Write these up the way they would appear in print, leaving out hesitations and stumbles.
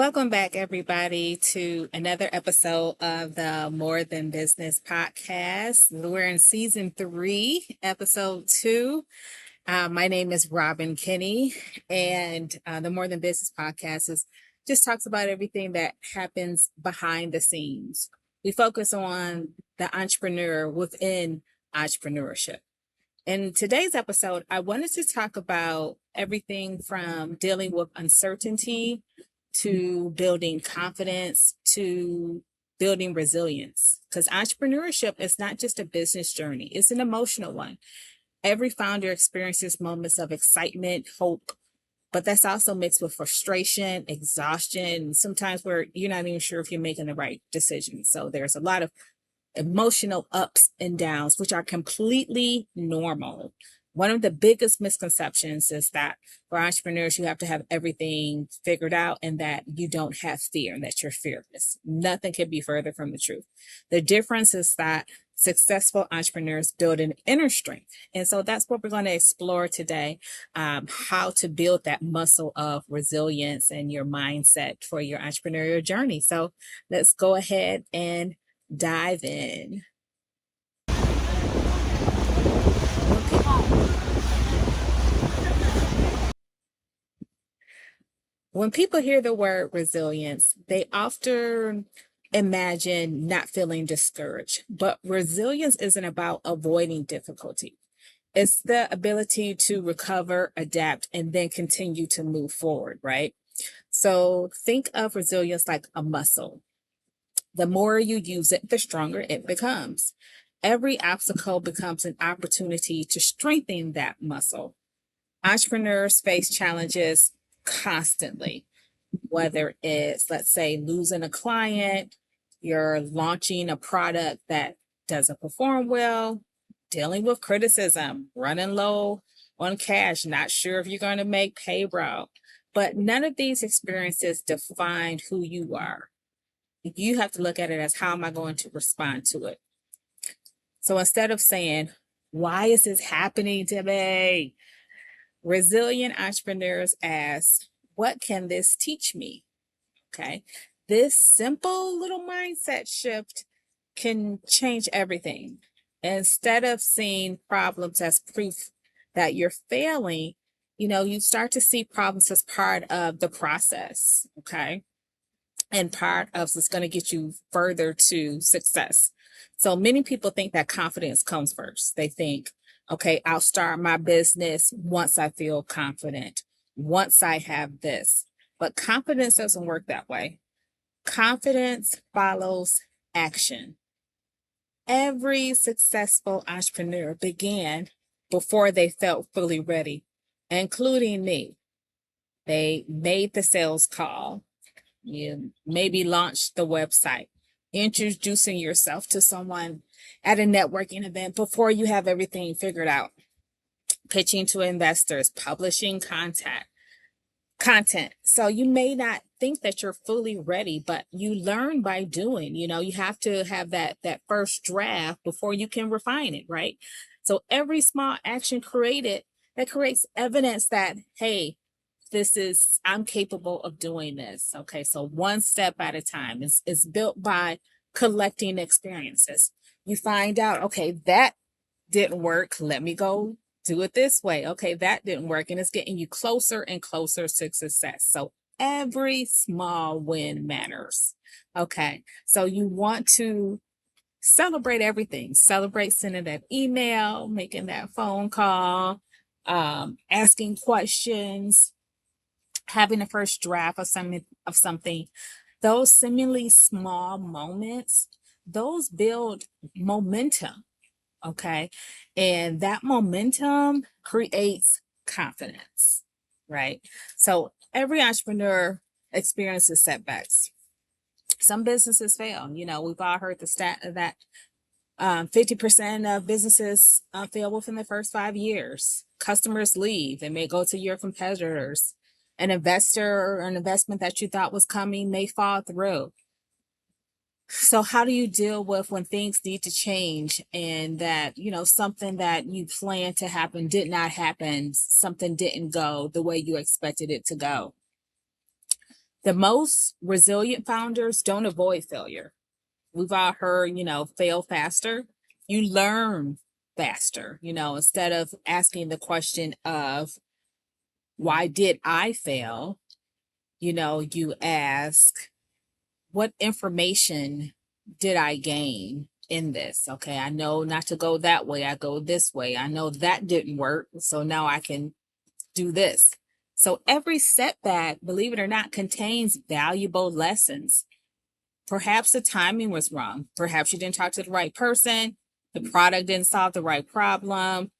Welcome back, everybody, to another episode of the More Than Business podcast. We're in season 3, episode 2. My name is Robin Kinney, and the More Than Business podcast just talks about everything that happens behind the scenes. We focus on the entrepreneur within entrepreneurship. In today's episode, I wanted to talk about everything from dealing with uncertainty to building confidence to building resilience. Because entrepreneurship is not just a business journey, it's an emotional one. Every founder experiences moments of excitement, hope, but that's also mixed with frustration, exhaustion, sometimes where you're not even sure if you're making the right decision. So there's a lot of emotional ups and downs, which are completely normal. One of the biggest misconceptions is that for entrepreneurs, you have to have everything figured out and that you don't have fear and that you're fearless. Nothing could be further from the truth. The difference is that successful entrepreneurs build an inner strength. And so that's what we're going to explore today, how to build that muscle of resilience and your mindset for your entrepreneurial journey. So let's go ahead and dive in. When people hear the word resilience, they often imagine not feeling discouraged, but resilience isn't about avoiding difficulty. It's the ability to recover, adapt, and then continue to move forward, right? So think of resilience like a muscle. The more you use it, the stronger it becomes. Every obstacle becomes an opportunity to strengthen that muscle. Entrepreneurs face challenges constantly, whether it's, let's say, losing a client, you're launching a product that doesn't perform well, dealing with criticism, running low on cash, not sure if you're going to make payroll. But none of these experiences define who you are. You have to look at it as, how am I going to respond to it? So instead of saying, why is this happening to me? Resilient entrepreneurs ask, what can this teach me? Okay. This simple little mindset shift can change everything. Instead of seeing problems as proof that you're failing, you start to see problems as part of the process. Okay. And part of what's going to get you further to success. So many people think that confidence comes first. They think, okay, I'll start my business once I feel confident, once I have this. But confidence doesn't work that way. Confidence follows action. Every successful entrepreneur began before they felt fully ready, including me. They made the sales call. You maybe launch the website, introducing yourself to someone at a networking event before you have everything figured out, pitching to investors, publishing content. So you may not think that you're fully ready, but you learn by doing. You have to have that first draft before you can refine it, right? So every small action created that creates evidence that, hey, I'm capable of doing this. Okay. So one step at a time is built by collecting experiences. You find out, okay, that didn't work. Let me go do it this way. Okay. That didn't work. And it's getting you closer and closer to success. So every small win matters. Okay. So you want to celebrate everything. Celebrate sending that email, making that phone call, asking questions, having a first draft of something. Those seemingly small moments, those build momentum. Okay. And that momentum creates confidence, right? So every entrepreneur experiences setbacks. Some businesses fail. We've all heard the stat that 50% of businesses fail within the first 5 years. Customers leave. They may go to your competitors. An investor or an investment that you thought was coming may fall through. So how do you deal with when things need to change and that, something that you planned to happen did not happen, something didn't go the way you expected it to go? The most resilient founders don't avoid failure. We've all heard, fail faster. You learn faster, instead of asking the question of why did I fail? You ask, what information did I gain in this? Okay, I know not to go that way. I go this way. I know that didn't work. So now I can do this. So every setback, believe it or not, contains valuable lessons. Perhaps the timing was wrong. Perhaps you didn't talk to the right person. The product didn't solve the right problem.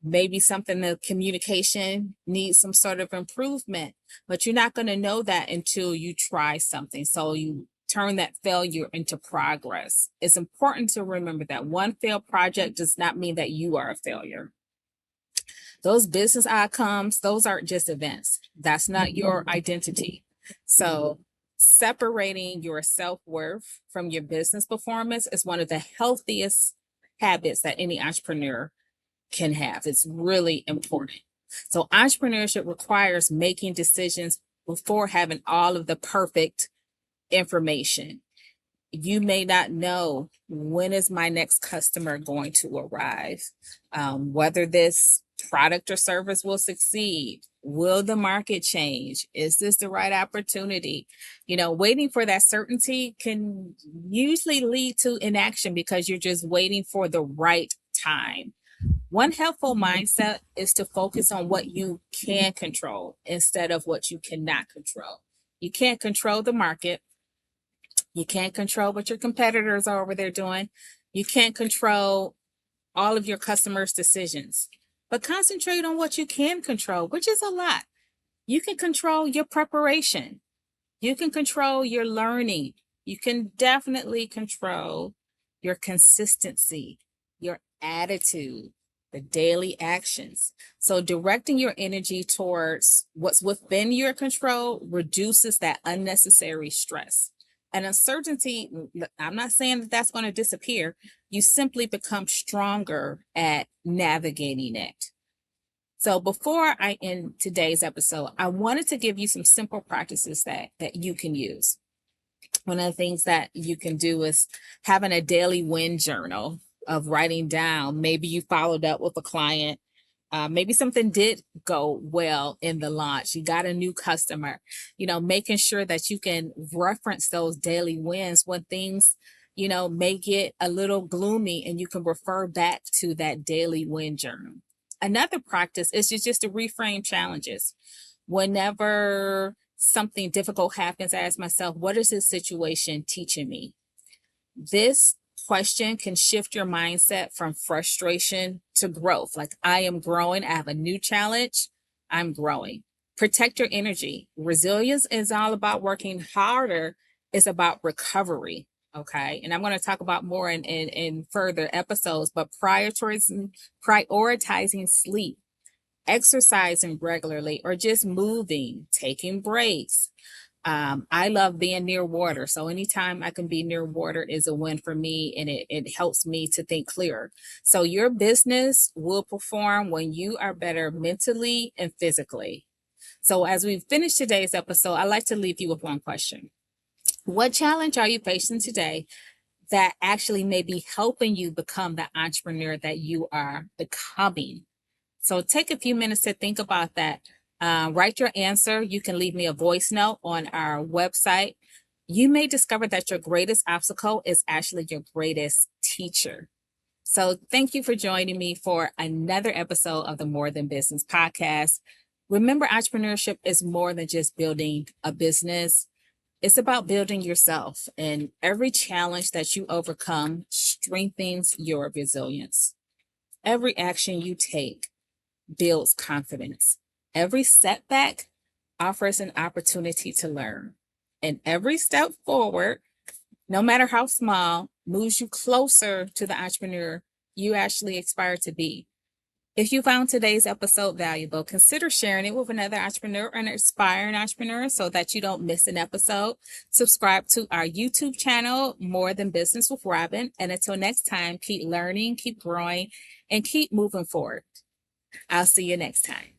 Maybe something the communication needs some sort of improvement, but you're not going to know that until you try something. So you turn that failure into progress. It's important to remember that one failed project does not mean that you are a failure. Those business outcomes, those aren't just events. That's not your identity. So separating your self-worth from your business performance is one of the healthiest habits that any entrepreneur can have. It's really important. So entrepreneurship requires making decisions before having all of the perfect information. You may not know when is my next customer going to arrive, whether this product or service will succeed. Will the market change? Is this the right opportunity? Waiting for that certainty can usually lead to inaction because you're just waiting for the right time. One helpful mindset is to focus on what you can control instead of what you cannot control. You can't control the market. You can't control what your competitors are over there doing. You can't control all of your customers' decisions, but concentrate on what you can control, which is a lot. You can control your preparation. You can control your learning. You can definitely control your consistency, your attitude, the daily actions. So directing your energy towards what's within your control reduces that unnecessary stress. And uncertainty, I'm not saying that that's going to disappear. You simply become stronger at navigating it. So before I end today's episode, I wanted to give you some simple practices that you can use. One of the things that you can do is having a daily win journal of writing down. Maybe you followed up with a client. Maybe something did go well in the launch. You got a new customer, making sure that you can reference those daily wins when things, may get a little gloomy, and you can refer back to that daily win journal. Another practice is just to reframe challenges. Whenever something difficult happens, I ask myself, what is this situation teaching me? This question can shift your mindset from frustration to growth. Like, I am growing. I have a new challenge. I'm growing. Protect your energy. Resilience is all about working harder. It's about recovery. Okay. And I'm going to talk about more in further episodes, but prioritizing sleep, exercising regularly, or just moving, taking breaks. I love being near water. So anytime I can be near water is a win for me, and it helps me to think clearer. So your business will perform when you are better mentally and physically. So as we finish today's episode, I'd like to leave you with one question. What challenge are you facing today that actually may be helping you become the entrepreneur that you are becoming? So take a few minutes to think about that. Write your answer. You can leave me a voice note on our website. You may discover that your greatest obstacle is actually your greatest teacher. So thank you for joining me for another episode of the More Than Business podcast. Remember, entrepreneurship is more than just building a business. It's about building yourself, and every challenge that you overcome strengthens your resilience. Every action you take builds confidence. Every setback offers an opportunity to learn. And every step forward, no matter how small, moves you closer to the entrepreneur you actually aspire to be. If you found today's episode valuable, consider sharing it with another entrepreneur or an aspiring entrepreneur so that you don't miss an episode. Subscribe to our YouTube channel, More Than Business with Robin. And until next time, keep learning, keep growing, and keep moving forward. I'll see you next time.